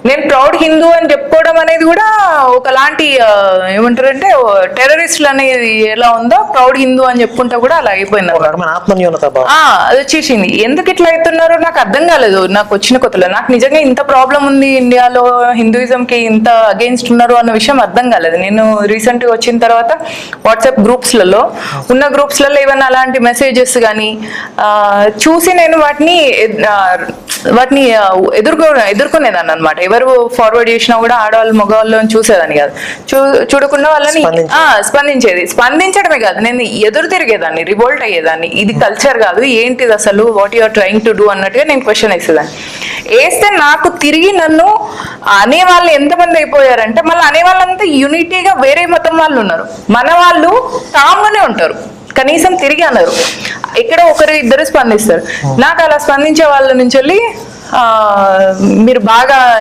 నేను ప్రౌడ్ హిందూ అని చెప్పుకోవడం అనేది కూడా ఒకలాంటి ఏమంటారంటే టెర్రరిస్టులు అనేది ఎలా ఉందో ప్రౌడ్ హిందూ అని చెప్పుకుంటే కూడా అలా అయిపోయింది. అది వచ్చేసింది. ఎందుకు ఇట్లా అవుతున్నారో నాకు అర్థం కాలేదు. నాకు వచ్చిన కొత్తలో నాకు నిజంగా ఇంత ప్రాబ్లం ఉంది ఇండియాలో, హిందూయిజం కి ఇంత అగెయిన్స్ట్ ఉన్నారు అన్న విషయం అర్థం కాలేదు. నేను రీసెంట్ గా వచ్చిన తర్వాత వాట్సాప్ గ్రూప్స్లలో ఏమైనా అలాంటి మెసేజెస్ కానీ చూసి నేను వాటిని ఎదుర్కొనేదాన్ని అనమాట. ఎవరు ఫార్వర్డ్ చేసినా కూడా ఆడవాళ్ళు మగవాళ్ళని చూసేదాన్ని కాదు, చూడకుండా వాళ్ళని స్పందించడమే కాదు, నేను ఎదురు తిరిగేదాన్ని, రివోల్ట్ అయ్యేదాన్ని. ఇది కల్చర్ కాదు, ఏంటిది అసలు, what you're trying to do అన్నట్టుగా నేను క్వశ్చన్ వేసేదాన్ని. వేస్తే నాకు తిరిగి నన్ను అనేవాళ్ళు ఎంతమంది అయిపోయారంటే, మళ్ళీ అనేవాళ్ళంతా యూనిటీగా వేరే మతం వాళ్ళు ఉన్నారు, మన వాళ్ళు తాముగానే ఉంటారు, కనీసం తిరిగి అన్నారు. ఇక్కడ ఒకరు ఇద్దరు స్పందిస్తారు. నాకు అలా స్పందించే వాళ్ళ నుంచి వెళ్ళి మీరు బాగా